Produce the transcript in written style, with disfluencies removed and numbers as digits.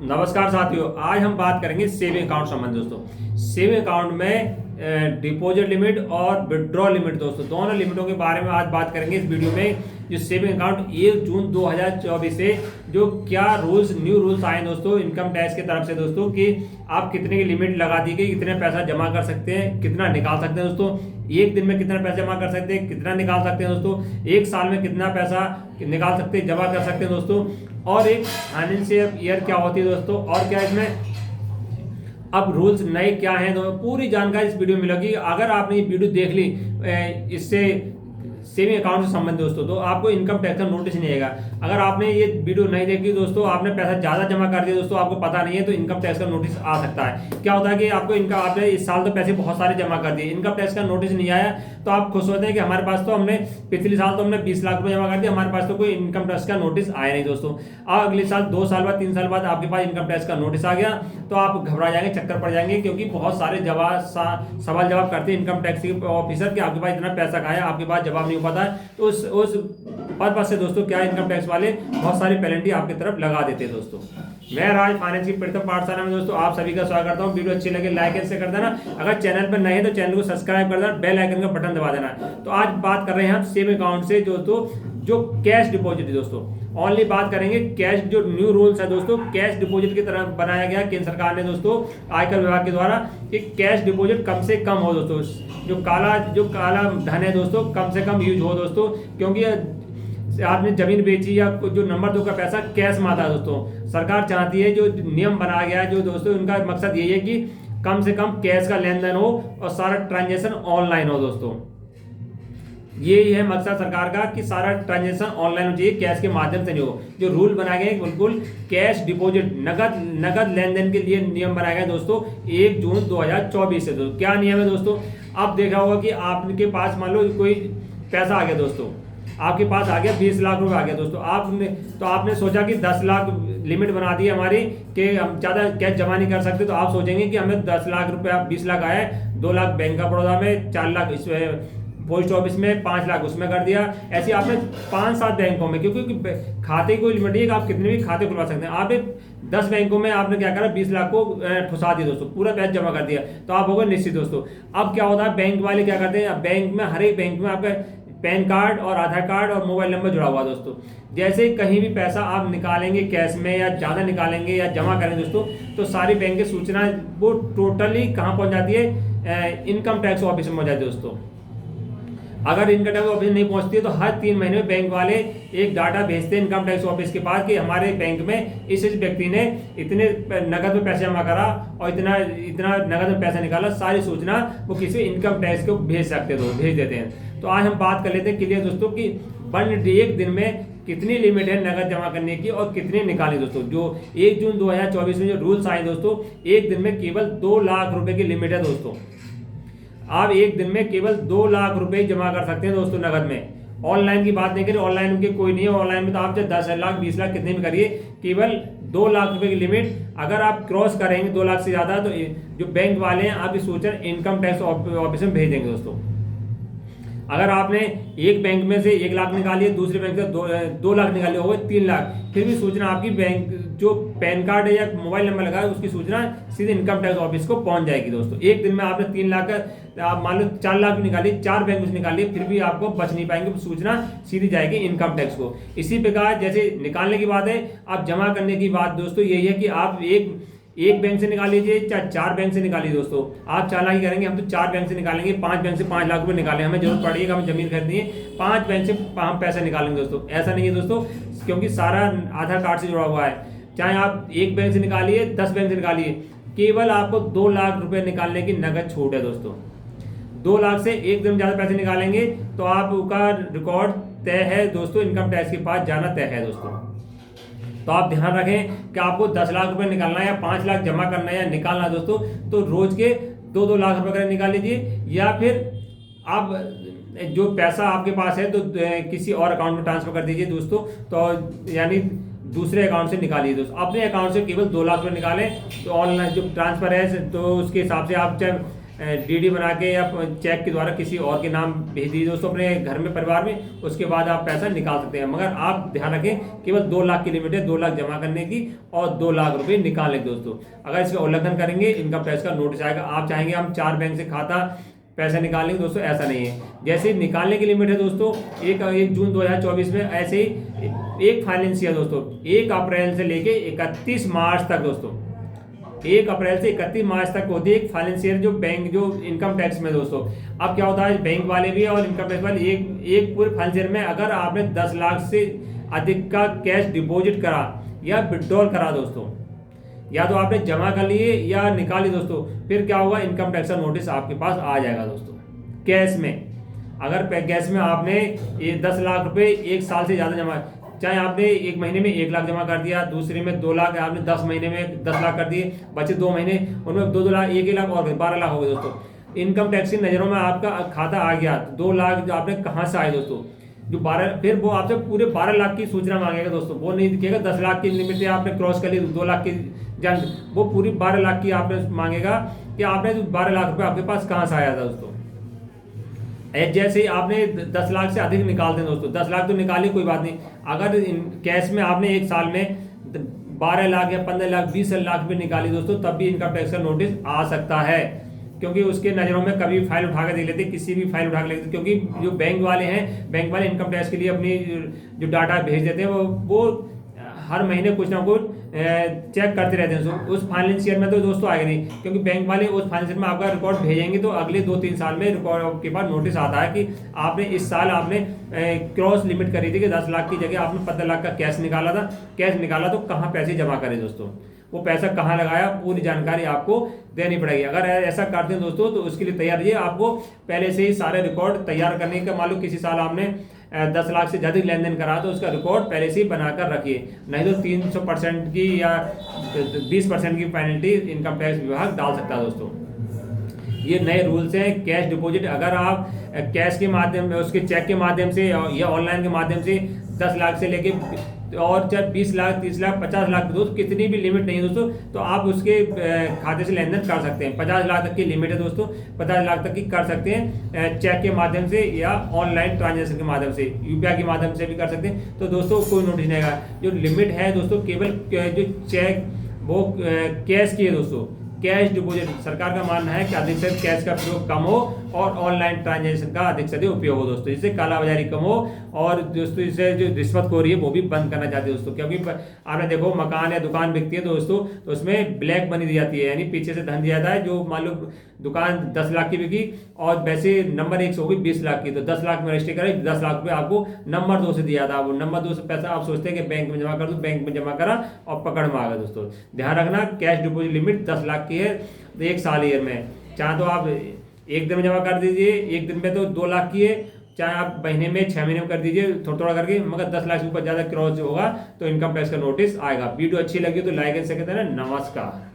नमस्कार साथियों, आज हम बात करेंगे सेविंग अकाउंट संबंध। दोस्तों सेविंग अकाउंट में डिपॉजिट लिमिट और विड्रॉ लिमिट दोस्तों दोनों लिमिटों के बारे में आज बात करेंगे इस वीडियो में। जो सेविंग अकाउंट 1 जून 2024 से जो क्या न्यू रूल्स आए दोस्तों इनकम टैक्स की तरफ से दोस्तों कि आप कितने की लिमिट लगा दी गई, कितने पैसा जमा कर सकते हैं, कितना निकाल सकते हैं दोस्तों, एक दिन में कितना पैसा जमा कर सकते हैं, कितना निकाल सकते हैं दोस्तों, एक साल में कितना पैसा निकाल सकते हैं, जमा कर सकते हैं दोस्तों, और एक फाइनेंशियल ईयर क्या होती है दोस्तों, और क्या इसमें अब रूल्स नए क्या हैं। तो पूरी जानकारी इस वीडियो में मिलेगी। अगर आपने ये वीडियो देख ली इससे सेविंग अकाउंट से संबंधित दोस्तों तो आपको इनकम टैक्स का नोटिस नहीं आएगा। अगर आपने ये वीडियो नहीं देखी दोस्तों, आपने पैसा ज्यादा जमा कर दिया दोस्तों, आपको पता नहीं है, तो इनकम टैक्स का नोटिस आ सकता है। क्या होता है कि आपको आपने इस साल तो पैसे बहुत सारे जमा कर दिए, इनकम टैक्स का नोटिस नहीं आया, तो आप खुश होते हैं कि हमारे पास तो हमने पिछले साल तो हमने 20 लाख रुपए जमा कर दिया, हमारे पास तो कोई इनकम टैक्स का नोटिस आया नहीं दोस्तों। अब अगले साल 2 साल बाद 3 साल बाद आपके पास इनकम टैक्स का नोटिस आ गया तो आप घबरा जाएंगे, चक्कर पड़ जाएंगे, क्योंकि बहुत सारे सवाल जवाब करते हैं इनकम टैक्स के ऑफिसर कि आपके पास इतना पैसा कहाँ है, आपके पास जवाब नहीं हो पाता है। तो उस पर्पस से दोस्तों क्या इनकम टैक्स वाले बहुत सारी पेनल्टी आपकी तरफ लगा देते हैं दोस्तों। मैं राज फाइनेंस की प्रथम पाठशाला में दोस्तों आप सभी का स्वागत करता हूं। वीडियो अच्छी लगे लाइक ऐसे कर देना, अगर चैनल पर नए हैं तो चैनल को सब्सक्राइब कर देना, बेल आइकन का बटन दबा देना। तो आज बात कर रहे हैं हम सेविंग अकाउंट से दोस्तों जो कैश डिपॉजिट है दोस्तों, ओनली बात करेंगे कैश। जो न्यू रूल्स है दोस्तों कैश डिपॉजिट की तरह बनाया गया केंद्र सरकार ने दोस्तों आयकर विभाग के द्वारा कि कैश डिपॉजिट कम से कम हो दोस्तों, जो काला धन है दोस्तों कम से कम यूज हो दोस्तों, क्योंकि आपने जमीन बेची या जो नंबर 2 का पैसा कैश में आता है दोस्तों। सरकार चाहती है, जो नियम बनाया गया है जो दोस्तों उनका मकसद यही है कि कम से कम कैश का लेन देन हो और सारा ट्रांजेक्शन ऑनलाइन हो दोस्तों। यही है मकसद सरकार का कि सारा ट्रांजेक्शन ऑनलाइन हो चाहिए, कैश के माध्यम से नहीं हो। जो रूल बनाए गए बिल्कुल कैश डिपॉजिट नगद लेन देन के लिए नियम बनाया गया दोस्तों 1 जून 2024 से। दोस्तों क्या नियम है दोस्तों, आप देखा होगा कि आपके पास मान लो कोई पैसा आ गया दोस्तों, आपके पास आ गया 20 लाख रुपए आ गया दोस्तों, आपने सोचा कि 10 लाख लिमिट बना दी हमारी कि हम ज़्यादा कैश जमा नहीं कर सकते, तो आप सोचेंगे कि हमें 10 लाख रुपए 20 लाख आया, 2 लाख बैंक ऑफ बड़ौदा में, 4 लाख पोस्ट ऑफिस में, 5 लाख उसमें कर दिया। ऐसे आपने 5-7 बैंकों में, क्योंकि खाते की कोई लिमिट नहीं है कि आप कितने भी खाते खुलवा सकते हैं, आपने 10 बैंकों में आपने क्या करा 20 लाख को ठुसा दिया दोस्तों, पूरा पैसा जमा कर दिया, तो आप हो गए निश्चित दोस्तों। अब क्या होता है बैंक वाले क्या करते हैं, बैंक में हर एक बैंक में आपका पैन कार्ड और आधार कार्ड और मोबाइल नंबर जुड़ा हुआ दोस्तों। जैसे कहीं भी पैसा आप निकालेंगे कैश में या ज़्यादा निकालेंगे या जमा करेंगे दोस्तों, तो सारी बैंक की सूचना वो टोटली कहाँ पहुँच जाती है, इनकम टैक्स ऑफिस में पहुँच जाती है दोस्तों। अगर इनकम टैक्स ऑफिस नहीं पहुंचती है तो हर 3 महीने में बैंक वाले एक डाटा भेजते हैं इनकम टैक्स ऑफिस के पास कि हमारे बैंक में इस व्यक्ति ने इतने नगद में पैसे जमा करा और इतना नगद में पैसा निकाला, सारी सूचना वो किसी इनकम टैक्स को भेज देते हैं। तो आज हम बात कर लेते हैं क्लियर दोस्तों कि एक दिन में कितनी लिमिट है नगद जमा करने की और कितने निकाले दोस्तों। जो 1 जून 2024 में जो रूल्स आए दोस्तों, एक दिन में केवल 2 लाख रुपए की लिमिट है दोस्तों। आप एक दिन में केवल 2 लाख रुपए जमा कर सकते हैं दोस्तों नगद में। ऑनलाइन की बात नहीं करें, ऑनलाइन में कोई नहीं है, ऑनलाइन में तो आप चाहे 10 लाख 20 लाख कितने भी करिए, केवल 2 लाख रुपए की लिमिट। अगर आप क्रॉस करेंगे 2 लाख से ज्यादा तो जो बैंक वाले हैं आपकी सूचना इनकम टैक्स ऑफिस में भेज देंगे दोस्तों। अगर आपने एक बैंक में से 1 लाख निकाली है, दूसरे बैंक से 2 लाख निकाले हो गए 3 लाख, फिर भी सूचना आपकी बैंक जो पैन कार्ड है या मोबाइल नंबर लगा है उसकी सूचना सीधे इनकम टैक्स ऑफिस को पहुंच जाएगी दोस्तों। एक दिन में आपने 3 लाख आप मान लो 4 लाख भी निकाली, 4 बैंक से निकाली, फिर भी आपको बच नहीं पाएंगे, सूचना सीधी जाएगी इनकम टैक्स को। इसी प्रकार जैसे निकालने की बात है, आप जमा करने की बात दोस्तों यही है कि आप एक बैंक से निकाल लीजिए, चाहे 4 बैंक से निकालिए दोस्तों। आप 4 लाख ही करेंगे, हम तो 4 बैंक से निकालेंगे, 5 बैंक से 5 लाख रुपए निकालें, हमें जरूरत पड़ेगी हमें जमीन खरीदनी है, 5 बैंक से हम पैसा निकालेंगे दोस्तों। ऐसा नहीं है दोस्तों, क्योंकि सारा आधार कार्ड से जुड़ा हुआ है। चाहे आप 1 बैंक से निकालिए, 10 बैंक से निकालिए, केवल आपको 2 लाख रुपए निकालने की नगद छूट है दोस्तों। 2 लाख से एक दिन ज्यादा पैसे निकालेंगे तो आपका रिकॉर्ड तय है दोस्तों, इनकम टैक्स के पास जाना तय है दोस्तों। तो आप ध्यान रखें कि आपको 10 लाख रुपए निकालना है या 5 लाख जमा करना है या निकालना है दोस्तों, तो रोज के 2-2 लाख रुपए कर निकाल लीजिए, या फिर आप जो पैसा आपके पास है तो किसी और अकाउंट में ट्रांसफर कर दीजिए दोस्तों। तो यानी दूसरे अकाउंट से निकालिए दोस्तों। अपने अकाउंट से केवल 2 लाख रुपए निकालें तो ऑनलाइन जो ट्रांसफर है तो उसके हिसाब से आप चाहे डीडी बना के या चेक के द्वारा किसी और के नाम भेज दीजिए दोस्तों अपने घर में, परिवार में, उसके बाद आप पैसा निकाल सकते हैं। मगर आप ध्यान रखें केवल 2 लाख की लिमिट है, 2 लाख जमा करने की और 2 लाख रुपए निकालने के दोस्तों। अगर इसका उल्लंघन करेंगे इनकम टैक्स का नोटिस आएगा। आप चाहेंगे हम 4 बैंक से खाता पैसा निकालेंगे दोस्तों, ऐसा नहीं है। जैसे निकालने की लिमिट है दोस्तों 1 जून 2024 में, ऐसे ही एक फाइनेंशियल दोस्तों 1 अप्रैल से लेके 31 मार्च तक दोस्तों, 1 अप्रैल से 31 मार्च तक होती है एक फाइनेंशियल जो बैंक जो इनकम टैक्स में दोस्तों। अब क्या होता है बैंक वाले भी और इनकम टैक्स वाले एक पूरे फाइनेंशियल में अगर आपने 10 लाख से अधिक का कैश डिपॉजिट करा या विड्रॉल करा दोस्तों, या तो आपने जमा कर लिए या निकाली दोस्तों, फिर क्या होगा इनकम टैक्स का नोटिस आपके पास आ जाएगा दोस्तों कैश में। अगर कैश में आपने 10 लाख रुपए 1 साल से ज़्यादा जमा, चाहे आपने 1 महीने में 1 लाख जमा कर दिया, दूसरे में 2 लाख, आपने 10 महीने में 10 लाख कर दिए, बचे 2 महीने उनमें 2 लाख 1 लाख और 12 लाख हो गए दोस्तों। इनकम टैक्स की नज़रों में आपका खाता आ गया, 2 लाख जो आपने कहाँ से आए दोस्तों, जो 12, फिर वो आपसे पूरे 12 लाख की सूचना मांगेगा दोस्तों। वो नहीं दिखेगा 10 लाख की लिमिट आपने क्रॉस कर ली, 2 लाख की जंग, वो पूरी 12 लाख की आपने मांगेगा कि आपने 12 लाख रुपए आपके पास कहाँ से आया था दोस्तों। जैसे ही आपने 10 लाख से अधिक निकालते हैं दोस्तों, 10 लाख तो निकालिए कोई बात नहीं, अगर कैश में आपने 1 साल में 12 लाख या 15 लाख 20 लाख भी निकाली दोस्तों, तब भी इनकम टैक्स का नोटिस आ सकता है। क्योंकि उसके नज़रों में कभी फाइल उठा कर देख लेते, किसी भी फाइल उठा कर लेते, क्योंकि जो बैंक वाले हैं, बैंक वाले इनकम टैक्स के लिए अपनी जो डाटा भेज देते हैं वो हर महीने कुछ ना कुछ चेक करते रहते हैं। उस फाइनेंशियल में तो दोस्तों आएगा नहीं, क्योंकि बैंक वाले उस फाइनेंशियल में आपका रिकॉर्ड भेजेंगे तो अगले 2-3 साल में रिकॉर्ड के बाद नोटिस आता है कि आपने इस साल आपने क्रॉस लिमिट करी थी कि 10 लाख की जगह आपने 15 लाख का कैश निकाला था। कैश निकाला तो कहाँ पैसे जमा करें दोस्तों, वो पैसा कहाँ लगाया, पूरी जानकारी आपको देनी पड़ेगी। अगर ऐसा करते हैं दोस्तों तो उसके लिए तैयार रहिए, आपको पहले से ही सारे रिकॉर्ड तैयार करने का, मालूम किसी साल आपने 10 लाख से ज़्यादा लेन देन करा तो उसका रिकॉर्ड पहले से ही बनाकर रखिए, नहीं तो 300% की या 20% की पेनल्टी इनकम टैक्स विभाग डाल सकता है दोस्तों। ये नए रूल्स हैं कैश डिपॉजिट। अगर आप कैश के माध्यम, उसके चेक के माध्यम से या ऑनलाइन के माध्यम से 10 लाख से लेके और चाहे 20 लाख 30 लाख 50 लाख दोस्तों, कितनी भी लिमिट नहीं है दोस्तों, तो आप उसके खाते से लेन देन कर सकते हैं। 50 लाख तक की लिमिट है दोस्तों, 50 लाख तक की कर सकते हैं चेक के माध्यम से या ऑनलाइन ट्रांजेक्शन के माध्यम से, यूपीआई के माध्यम से भी कर सकते हैं। तो दोस्तों कोई नोटिस नहीं आएगा। जो लिमिट है दोस्तों केवल जो चेक वो कैश की है दोस्तों, कैश डिपॉजिट। सरकार का मानना है कि अधिक से अधिक कैश का प्रयोग कम हो और ऑनलाइन ट्रांजैक्शन का अधिक से अधिक उपयोग हो दोस्तों, जिससे कालाबाजारी कम हो और दोस्तों इससे जो रिश्वतखोरी है वो भी बंद करना चाहते हैं दोस्तों। क्योंकि आपने देखो मकान या दुकान बिकती है दोस्तों, तो उसमें ब्लैक मनी दी जाती है, यानी पीछे से धन दिया जाता है। जो मान लो दुकान 10 लाख की बिकी और वैसे नंबर 1 से होगी 20 लाख की, तो 10 लाख में रजिस्ट्री करें, 10 लाख रुपये आपको नंबर 2 से दिया था। वो नंबर 2 से पैसा आप सोचते हैं कि बैंक में जमा कर दो, बैंक में जमा करा और पकड़ में आ गया दोस्तों। ध्यान रखना कैश डिपॉजिट लिमिट 10 लाख की है, तो 1 साल ईयर में, चाहे तो आप 1 दिन में जमा कर दीजिए, 1 दिन में तो 2 लाख की है, चाहे आप महीने में 6 महीने में कर दीजिए थोड़ा थोड़ा करके, मगर 10 लाख से ऊपर ज़्यादा क्रॉस होगा तो इनकम टैक्स का नोटिस आएगा। वीडियो अच्छी लगी तो लाइक एंड शेयर करना। नमस्कार।